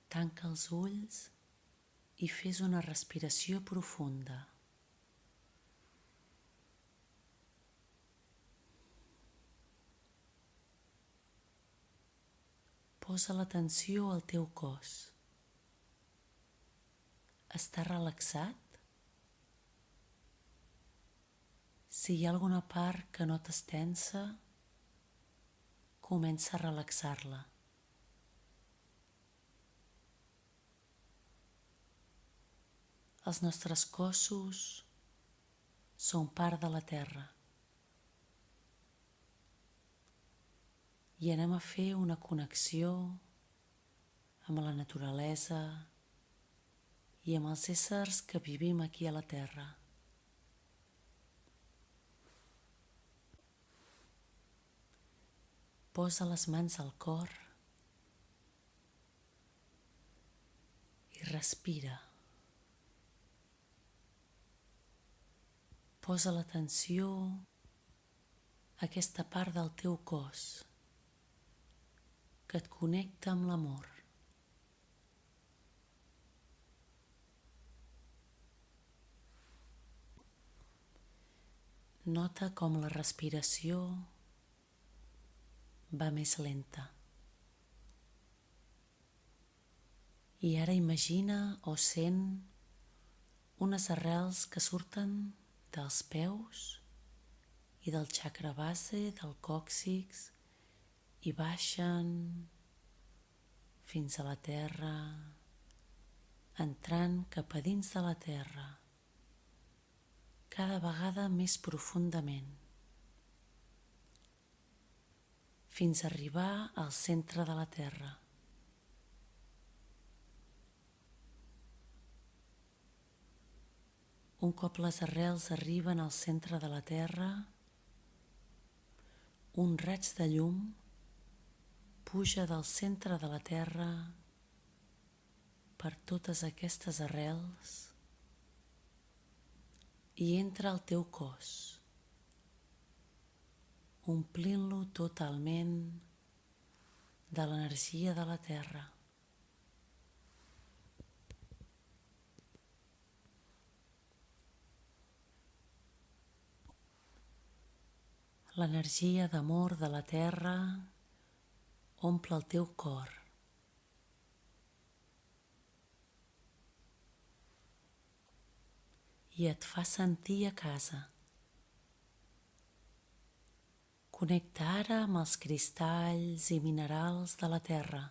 Tanca els ulls i fes una respiració profunda. Posa l'atenció al teu cos. Està relaxat? Si hi ha alguna part que no t'estensa, comença a relaxar-la. Els nostres cossos són part de la Terra i anem a fer una connexió amb la naturalesa i amb els éssers que vivim aquí a la Terra. Posa les mans al cor i respira. Posa l'atenció a aquesta part del teu cos que et connecta amb l'amor. Nota com la respiració va més lenta. I ara imagina o sent unes arrels que surten dels peus i del chakra base, del còccix, i baixen fins a la terra, entrant cap a dins de la terra, cada vegada més profundament, fins a arribar al centre de la terra. Un cop les arrels arriben al centre de la terra, un raig de llum puja del centre de la terra per totes aquestes arrels i entra al teu cos, omplint-lo totalment de l'energia de la terra. L'energia d'amor de la terra omple el teu cor. I et fa sentir a casa. Connecta ara amb els cristalls i minerals de la terra,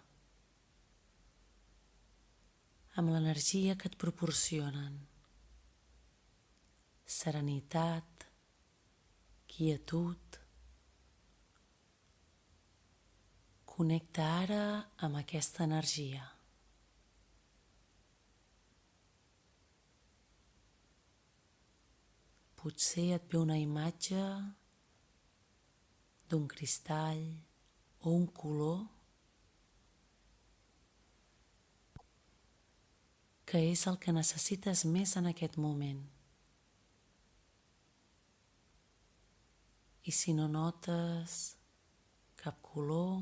amb l'energia que et proporcionen. Serenitat, quietud. Connecta ara amb aquesta energia. Potser et ve una imatge d'un cristall o un color que és el que necessites més en aquest moment. I si no notes cap color,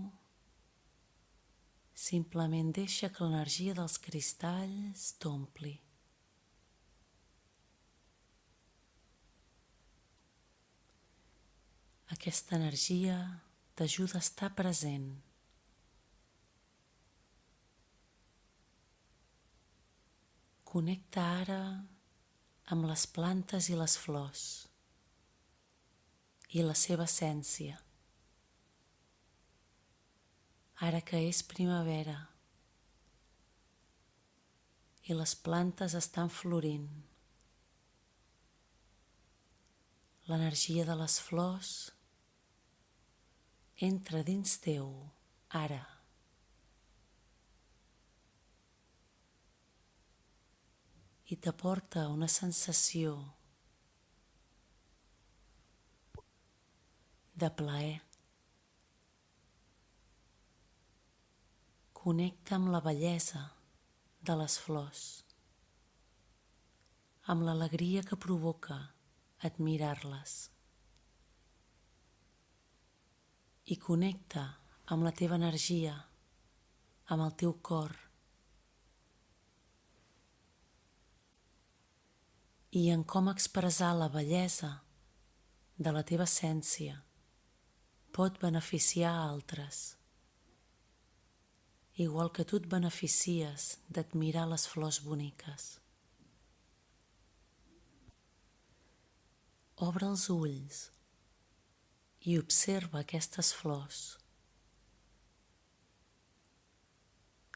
simplement deixa que l'energia dels cristalls t'ompli. Aquesta energia t'ajuda a estar present. Connecta ara amb les plantes i les flors i la seva essència. Ara que és primavera i les plantes estan florint, l'energia de les flors entra dins teu ara. I t'aporta una sensació de plaer. Connecta amb la bellesa de les flors, amb l'alegria que provoca admirar-les. I connecta amb la teva energia, amb el teu cor, i en com expressar la bellesa de la teva essència pot beneficiar a altres, igual que tu et beneficies d'admirar les flors boniques. Obre els ulls i observa aquestes flors.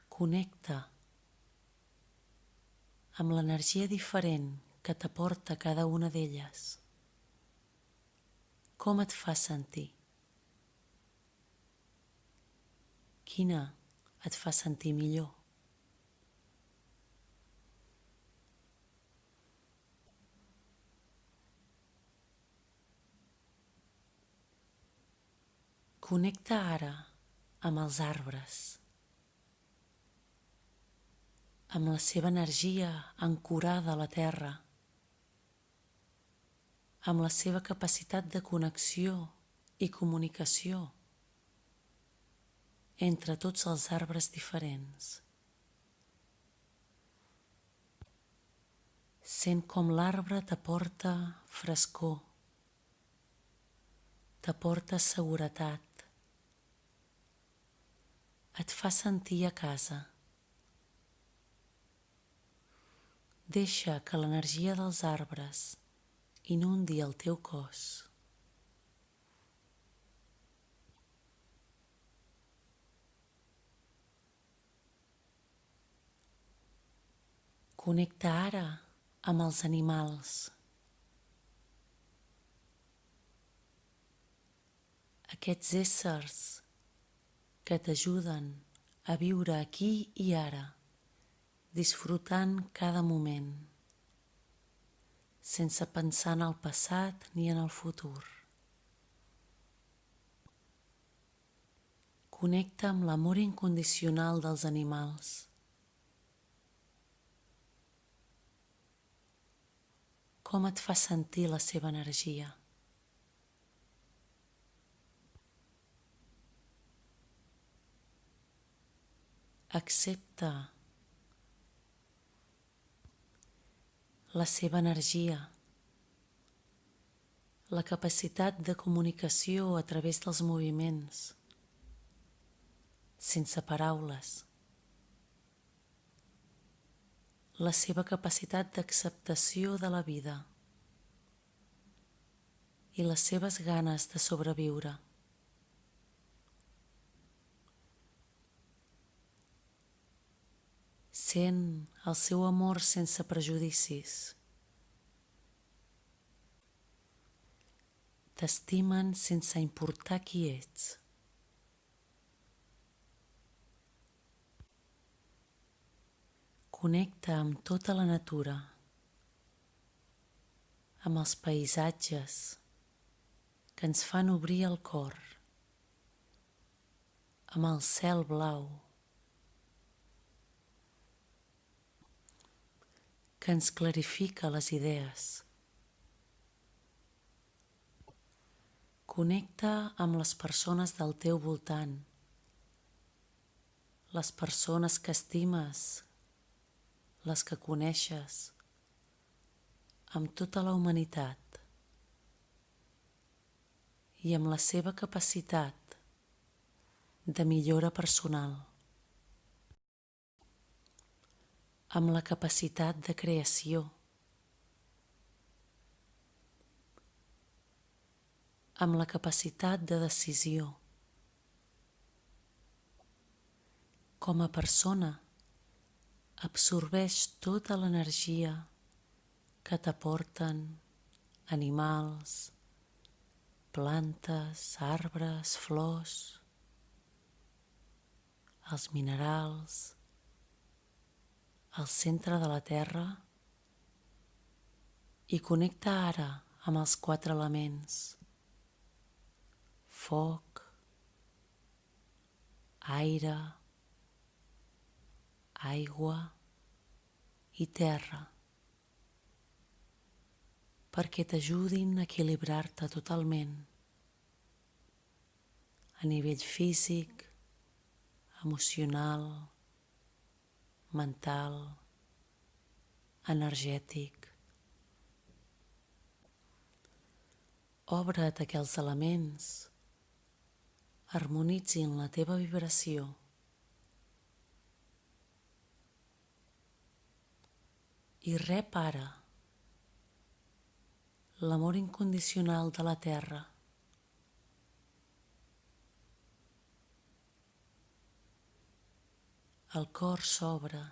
Connecta amb l'energia diferent que t'aporta cada una d'elles. Com et fa sentir? Quina et fa sentir millor? Connecta ara amb els arbres, amb la seva energia ancorada a la terra, amb la seva capacitat de connexió i comunicació entre tots els arbres diferents. Sent com l'arbre t'aporta frescor, t'aporta seguretat, et fa sentir a casa. Deixa que l'energia dels arbres inundi el teu cos. Connecta ara amb els animals. Aquests éssers que t'ajuden a viure aquí i ara, disfrutant cada moment, sense pensar en el passat ni en el futur. Connecta amb l'amor incondicional dels animals. Com et fa sentir la seva energia? Accepta la seva energia, la capacitat de comunicació a través dels moviments, sense paraules, la seva capacitat d'acceptació de la vida i les seves ganes de sobreviure. Sent el seu amor sense prejudicis. T'estimen sense importar qui ets. Connecta amb tota la natura, amb els paisatges que ens fan obrir el cor, amb el cel blau, que ens clarifica les idees. Connecta amb les persones del teu voltant, les persones que estimes, les que coneixes, amb tota la humanitat i amb la seva capacitat de millora personal, amb la capacitat de creació, amb la capacitat de decisió. Com a persona, absorbeix tota l'energia que t'aporten animals, plantes, arbres, flors, els minerals, al centre de la terra, i connecta ara amb els 4 elements: foc, aire, aigua i terra, perquè t'ajudin a equilibrar-te totalment a nivell físic, emocional, mental, energètic Obre't a que els elements harmonitzin la teva vibració. I rep ara l'amor incondicional de la Terra. El cor s'obre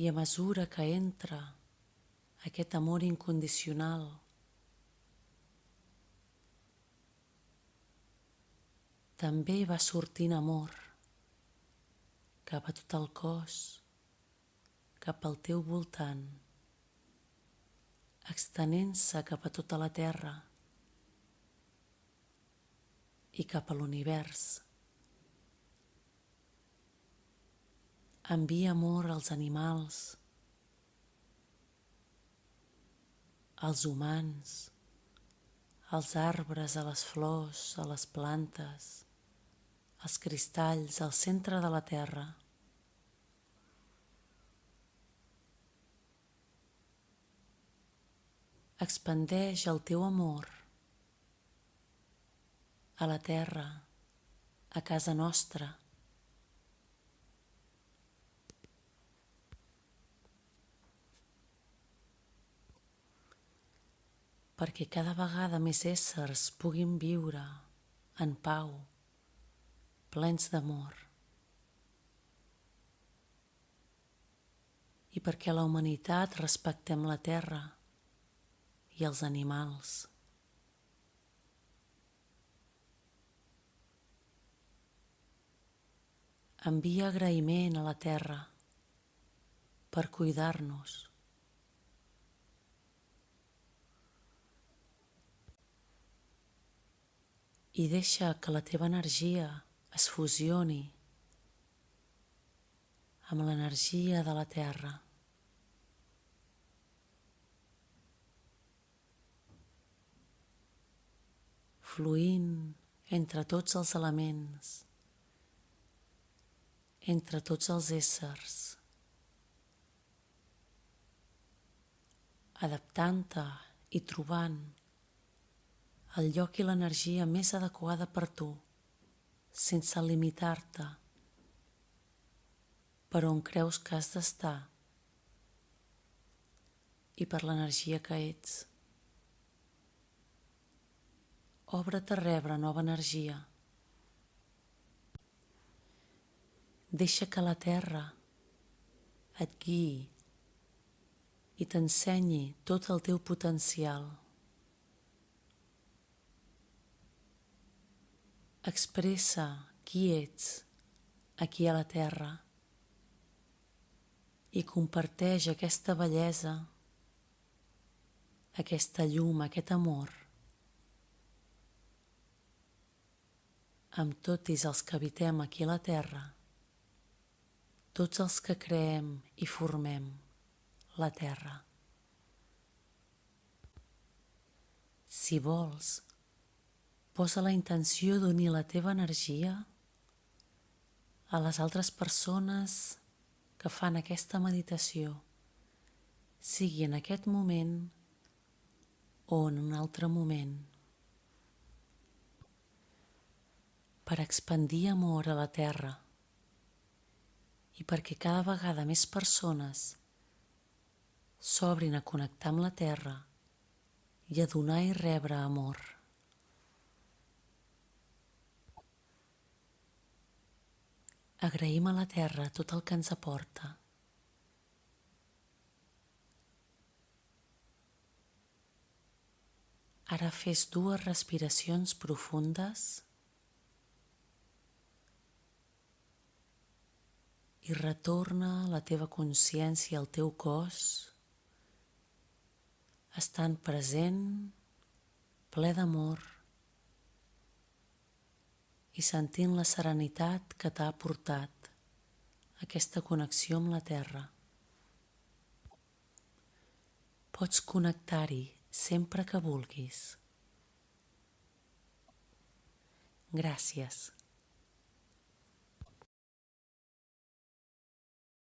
i a mesura que entra aquest amor incondicional, també va sortint amor cap a tot el cos, cap al teu voltant, extenent-se cap a tota la Terra i cap a l'univers. Envia amor als animals, als humans, als arbres, a les flors, a les plantes, als cristalls, al centre de la Terra. Expandeix el teu amor a la Terra, a casa nostra. Perquè cada vegada més éssers puguin viure en pau, plens d'amor. I perquè a la humanitat respectem la terra i els animals. Envia agraïment a la terra per cuidar-nos. I deixa que la teva energia es fusioni amb l'energia de la Terra. Fluint entre tots els elements, entre tots els éssers, adaptant-te i trobant el lloc i l'energia més adequada per tu, sense limitar-te per on creus que has d'estar i per l'energia que ets. Obre't a rebre nova energia. Deixa que la terra et guiï i t'ensenyi tot el teu potencial. Expressa qui ets aquí a la Terra i comparteix aquesta bellesa, aquesta llum, aquest amor amb tots els que habitem aquí a la Terra, tots els que creem i formem la Terra. Si vols, posa la intenció d'unir la teva energia a les altres persones que fan aquesta meditació, sigui en aquest moment o en un altre moment, per expandir amor a la Terra i perquè cada vegada més persones s'obrin a connectar amb la Terra i a donar i rebre amor. Agraïm a la Terra tot el que ens aporta. Ara fes 2 respiracions profundes i retorna la teva consciència al teu cos, estant present, ple d'amor i sentint la serenitat que t'ha aportat aquesta connexió amb la Terra. Pots connectar-hi sempre que vulguis. Gràcies.